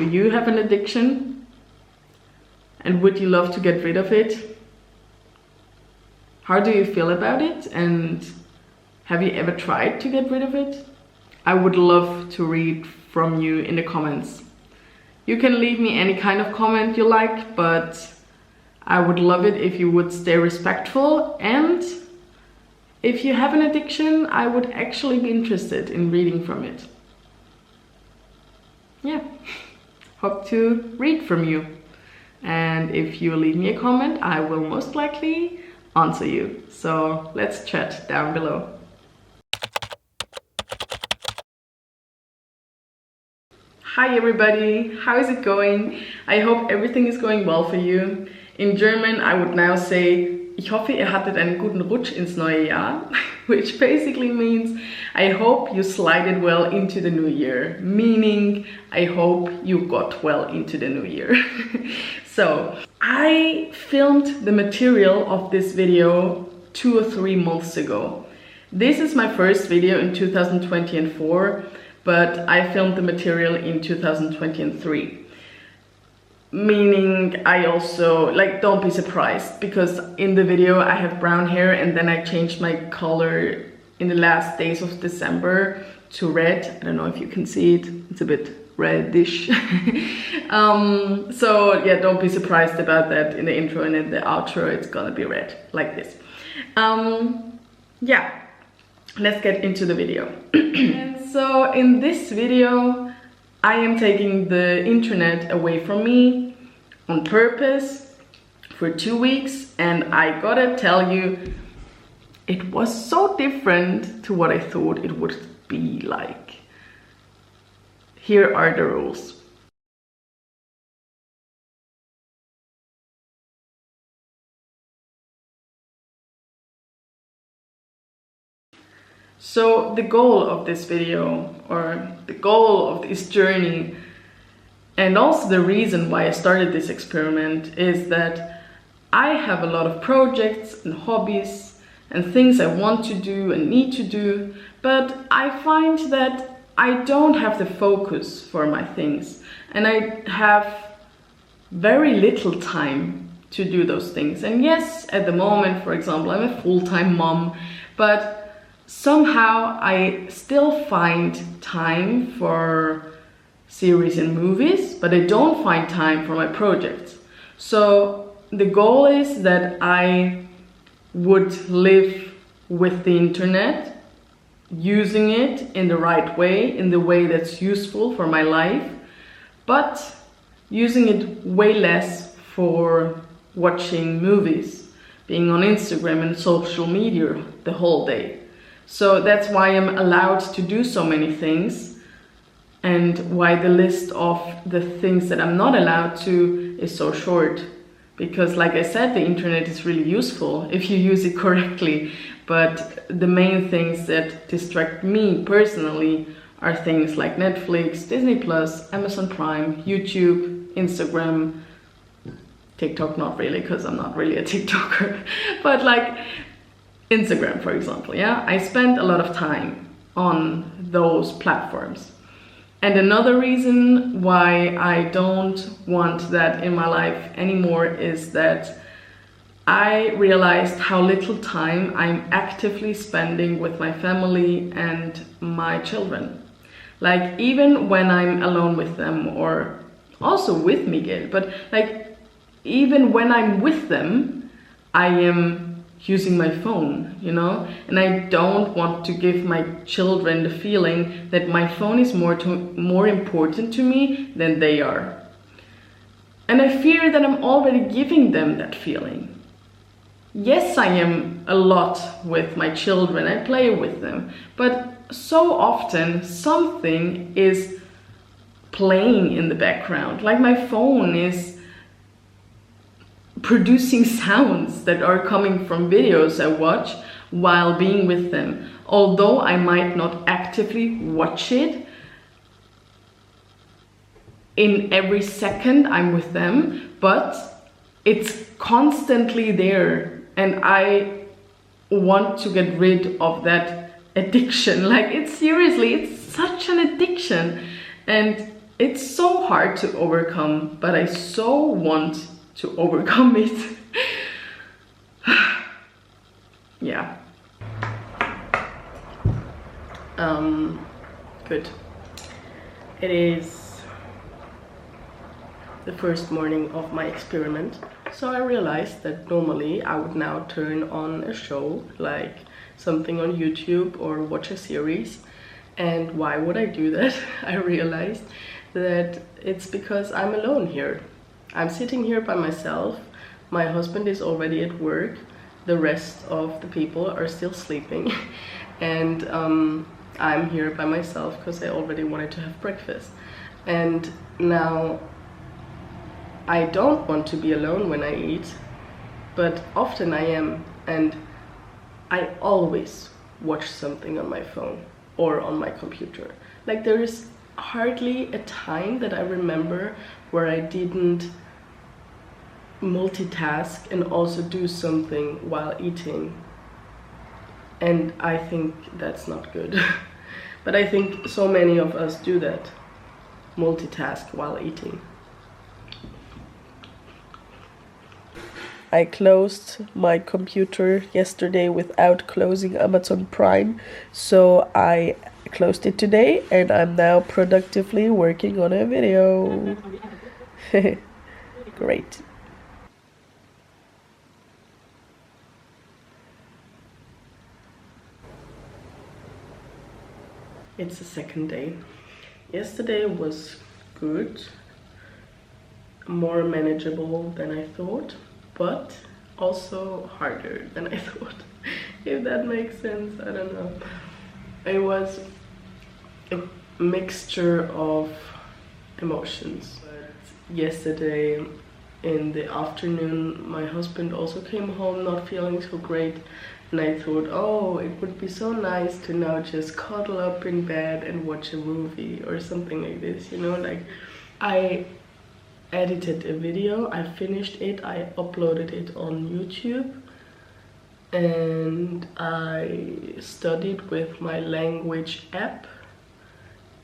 Do you have an addiction? And would you love to get rid of it? How do you feel about it? And have you ever tried to get rid of it? I would love to read from you in the comments. You can leave me any kind of comment you like, but I would love it if you would stay respectful, and if you have an addiction, I would actually be interested in reading from it. Yeah, hope to read from you. And if you leave me a comment, I will most likely answer you. So let's chat down below. Hi everybody, how is it going? I hope everything is going well for you. In German, I would now say, ich hoffe, ihr hattet einen guten Rutsch ins neue Jahr, which basically means I hope you slided well into the new year, meaning I hope you got well into the new year. So, I filmed the material of this video 2 or 3 months ago. This is my first video in 2024, but I filmed the material in 2023. Meaning I also, like, don't be surprised, because in the video I have brown hair and then I changed my color in the last days of December to red. I don't know if you can see it, it's a bit reddish. So yeah, don't be surprised about that. In the intro and in the outro it's gonna be red, like this. Yeah, let's get into the video. And so in this video I am taking the internet away from me on purpose for 2 weeks, and I gotta tell you, it was so different to what I thought it would be like. Here are the rules. So the goal of this video, or the goal of this journey, and also the reason why I started this experiment, is that I have a lot of projects and hobbies and things I want to do and need to do, but I find that I don't have the focus for my things, and I have very little time to do those things. And yes, at the moment, for example, I'm a full-time mom, but somehow I still find time for series and movies, but I don't find time for my projects. So the goal is that I would live with the internet, using it in the right way, in the way that's useful for my life, but using it way less for watching movies, being on Instagram and social media the whole day. So that's why I'm allowed to do so many things, and why the list of the things that I'm not allowed to is so short. Because like I said, the internet is really useful if you use it correctly, but the main things that distract me personally are things like Netflix, Disney Plus, Amazon Prime, YouTube, Instagram, TikTok not really, because I'm not really a TikToker, but like Instagram, for example, yeah? I spend a lot of time on those platforms. And another reason why I don't want that in my life anymore is that I realized how little time I'm actively spending with my family and my children. Like, even when I'm alone with them, or also with Miguel, but like, even when I'm with them, I am using my phone, you know, and I don't want to give my children the feeling that my phone is more important to me than they are. And I fear that I'm already giving them that feeling. Yes, I am a lot with my children, I play with them, but so often something is playing in the background, like my phone is producing sounds that are coming from videos I watch while being with them. Although I might not actively watch it in every second I'm with them, but it's constantly there, and I want to get rid of that addiction. Like, it's seriously, it's such an addiction. And it's so hard to overcome, but I so want to overcome it. Yeah. Good. It is the first morning of my experiment, so I realized that normally I would now turn on a show, like something on YouTube or watch a series. And why would I do that? I realized that it's because I'm alone here. I'm sitting here by myself. My husband is already at work. The rest of the people are still sleeping. And I'm here by myself because I already wanted to have breakfast. And now I don't want to be alone when I eat, but often I am, and I always watch something on my phone or on my computer. Like, there is hardly a time that I remember where I didn't multitask and also do something while eating. And I think that's not good. But I think so many of us do that, multitask while eating. I closed my computer yesterday without closing Amazon Prime, so I closed it today and I'm now productively working on a video. Great. It's the second day. Yesterday was good, more manageable than I thought, but also harder than I thought. If that makes sense, I don't know. It was a mixture of emotions. But yesterday in the afternoon, my husband also came home not feeling so great, and I thought, oh, it would be so nice to now just cuddle up in bed and watch a movie or something like this, you know. Like, I edited a video, I finished it, I uploaded it on YouTube, and I studied with my language app,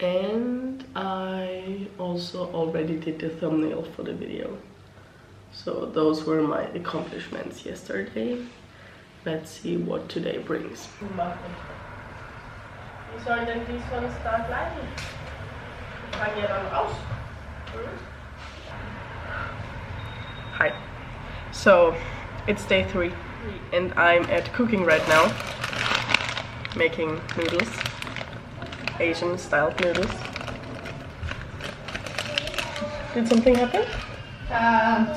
and I also already did the thumbnail for the video. So those were my accomplishments yesterday. Let's see what today brings. Wie soll denn die sonst da bleiben? Ich fange ja dann raus. Hi. So it's day 3 and I'm at cooking right now, making noodles, Asian style noodles. Did something happen?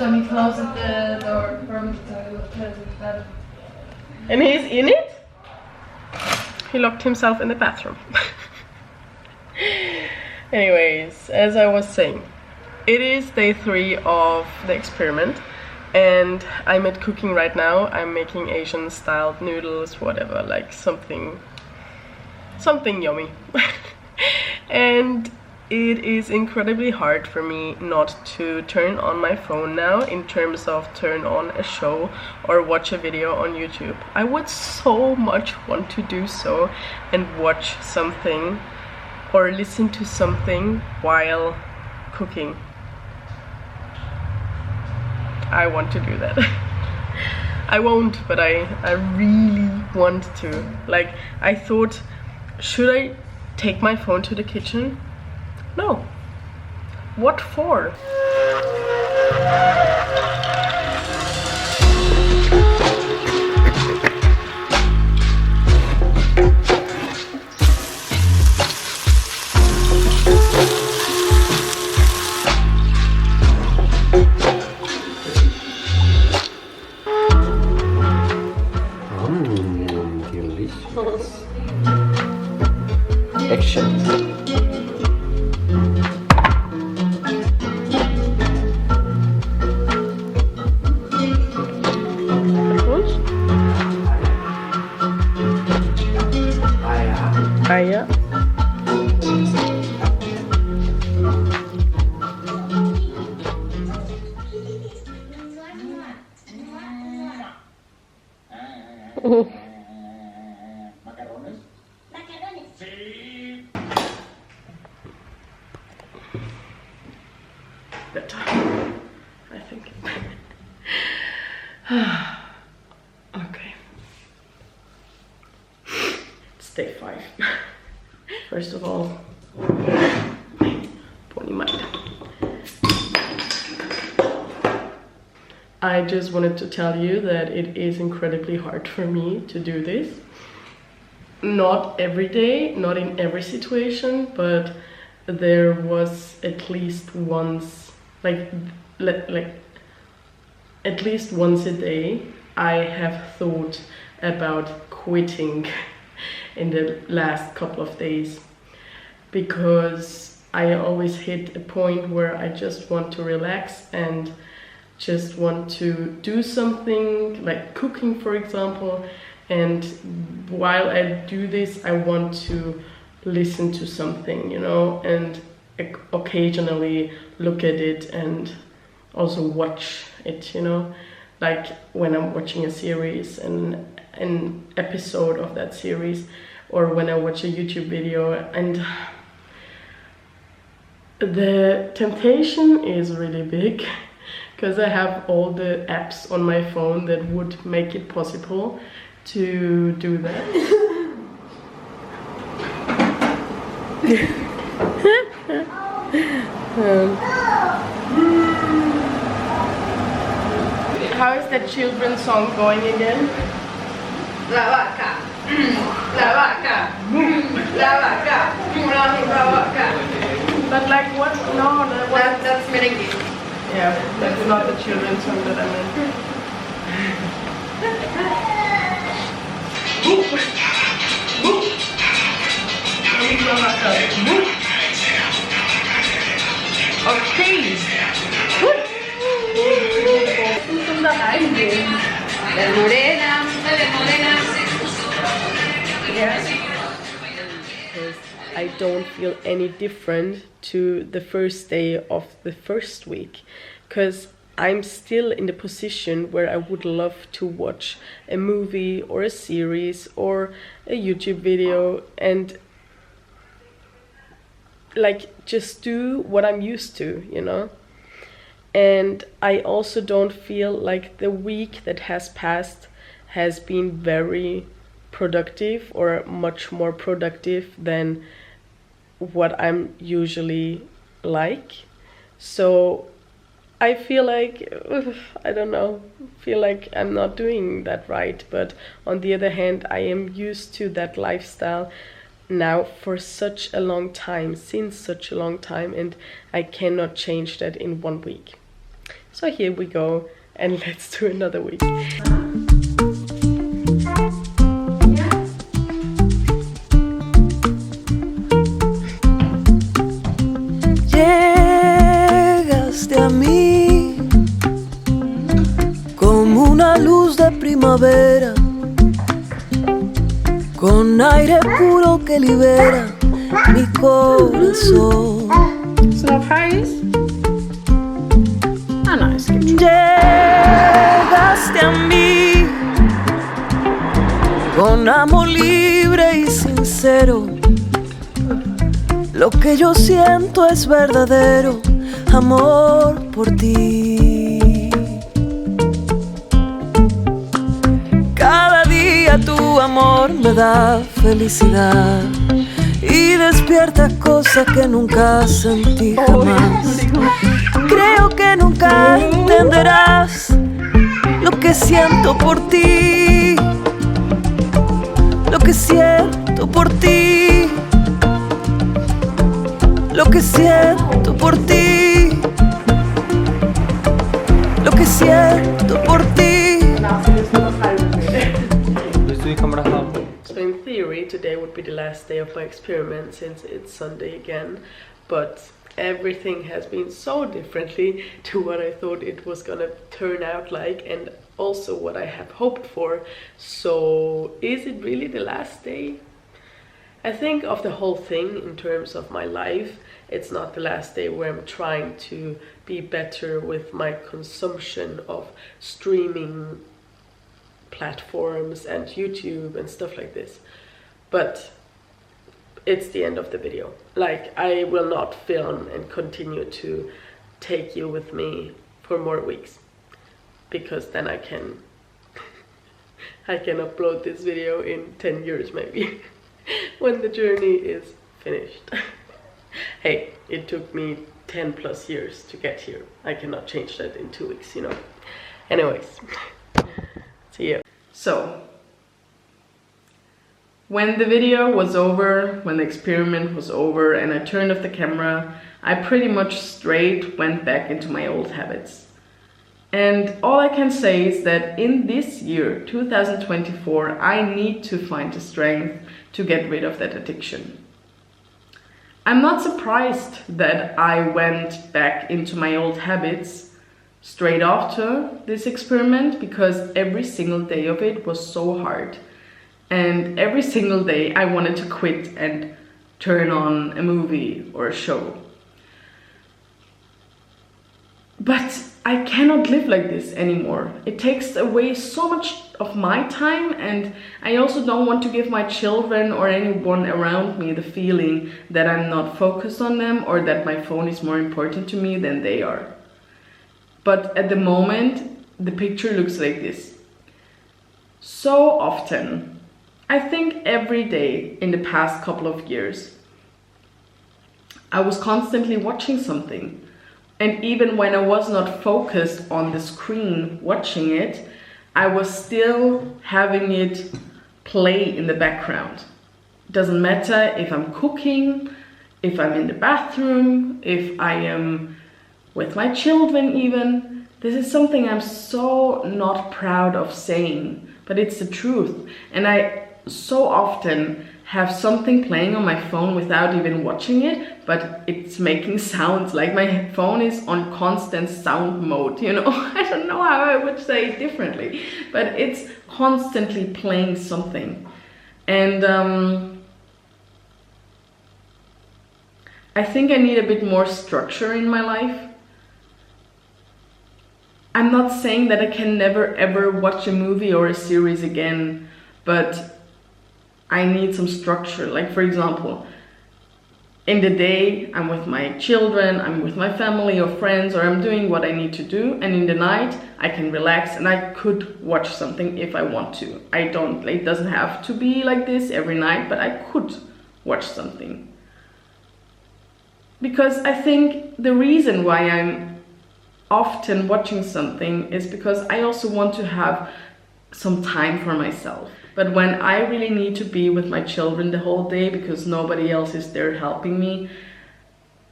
Tommy closed the door from the And he's in it? He locked himself in the bathroom. Anyways, as I was saying, it is day 3 of the experiment and I'm at cooking right now. I'm making Asian styled noodles, whatever, like something yummy. And it is incredibly hard for me not to turn on my phone now, in terms of turn on a show or watch a video on YouTube. I would so much want to do so and watch something or listen to something while cooking. I want to do that. I won't, but I really want to. Like, I thought, should I take my phone to the kitchen? No. What for? Delicious. Action. better, I think. Okay. It's day 5. First of all, I just wanted to tell you that it is incredibly hard for me to do this. Not every day, not in every situation, but there was at least once, like at least once a day, I have thought about quitting in the last couple of days, because I always hit a point where I just want to relax and just want to do something like cooking, for example, and while I do this I want to listen to something, you know, and occasionally look at it and also watch it, you know, like when I'm watching a series and an episode of that series, or when I watch a YouTube video. And the temptation is really big, because I have all the apps on my phone that would make it possible to do that. How is that children's song going again? La vaca, la vaca, la vaca, la vaca. But like what? No, That's merengue. Yeah, that's not the children's song that I meant. Okay. Because I don't feel any different to the first day of the first week, because I'm still in the position where I would love to watch a movie or a series or a YouTube video and like just do what I'm used to, you know. And I also don't feel like the week that has passed has been very productive or much more productive than what I'm usually like. So I feel like, I don't know, feel like I'm not doing that right. But on the other hand, I am used to that lifestyle now for such a long time, since such a long time, and I cannot change that in 1 week. So here we go, and let's do another week. Llegaste a mí como una luz de primavera, con aire puro que libera mi corazón. Slow price. Ah, no, es que Llegaste a mí con amor libre y sincero. Lo que yo siento es verdadero amor por ti. Cada día tu amor me da felicidad y despierta cosas que nunca sentí jamás. Creo que nunca entenderás lo que siento por ti, lo que siento por ti, lo que siento por ti, lo que siento por ti. So in theory, today would be the last day of my experiment since it's Sunday again, but everything has been so differently to what I thought it was gonna turn out like, and also what I have hoped for. So is it really the last day? I think of the whole thing in terms of my life. It's not the last day where I'm trying to be better with my consumption of streaming platforms and YouTube and stuff like this, but it's the end of the video. Like, I will not film and continue to take you with me for more weeks, because then I can upload this video in 10 years maybe, when the journey is finished. Hey, it took me 10 plus years to get here. I cannot change that in 2 weeks, you know. Anyways, see you. So, when the video was over, when the experiment was over and I turned off the camera, I pretty much straight went back into my old habits. And all I can say is that in this year, 2024, I need to find the strength to get rid of that addiction. I'm not surprised that I went back into my old habits straight after this experiment, because every single day of it was so hard. And every single day I wanted to quit and turn on a movie or a show. But I cannot live like this anymore. It takes away so much of my time, and I also don't want to give my children or anyone around me the feeling that I'm not focused on them or that my phone is more important to me than they are. But at the moment, the picture looks like this. So often, I think every day in the past couple of years, I was constantly watching something. And even when I was not focused on the screen watching it, I was still having it play in the background. It doesn't matter if I'm cooking, if I'm in the bathroom, if I am with my children even. This is something I'm so not proud of saying, but it's the truth. And I so often have something playing on my phone without even watching it, but it's making sounds, like my phone is on constant sound mode, you know. I don't know how I would say it differently, but it's constantly playing something. And I think I need a bit more structure in my life. I'm not saying that I can never ever watch a movie or a series again, but I need some structure. Like, for example, in the day I'm with my children, I'm with my family or friends, or I'm doing what I need to do, and in the night I can relax and I could watch something if I want to. It doesn't have to be like this every night, but I could watch something. Because I think the reason why I'm often watching something is because I also want to have some time for myself. But when I really need to be with my children the whole day because nobody else is there helping me,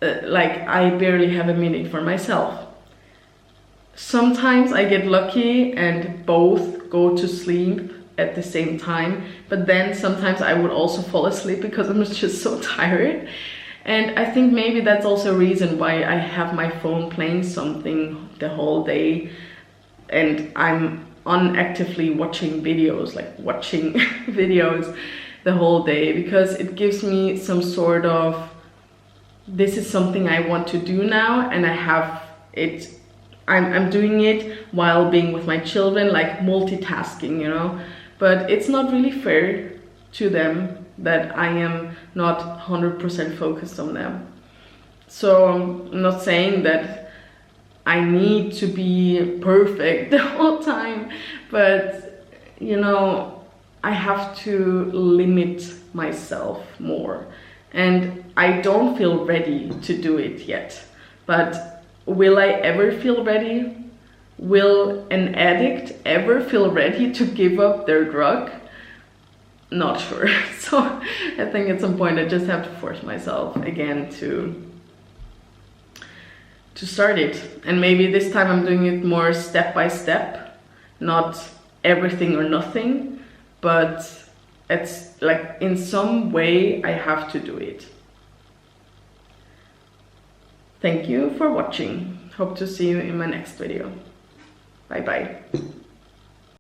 I barely have a minute for myself. Sometimes I get lucky and both go to sleep at the same time, but then sometimes I would also fall asleep because I'm just so tired. And I think maybe that's also a reason why I have my phone playing something the whole day and I'm unactively watching videos, the whole day, because it gives me some sort of, this is something I want to do now, and I have it, I'm doing it while being with my children, like multitasking, you know. But it's not really fair to them that I am not 100% focused on them. So I'm not saying that I need to be perfect the whole time, but you know, I have to limit myself more, and I don't feel ready to do it yet. But will I ever feel ready? Will an addict ever feel ready to give up their drug? Not sure. So I think at some point I just have to force myself again to start it. And maybe this time I'm doing it more step by step, not everything or nothing, but it's like in some way I have to do it. Thank you for watching. Hope to see you in my next video. Bye bye.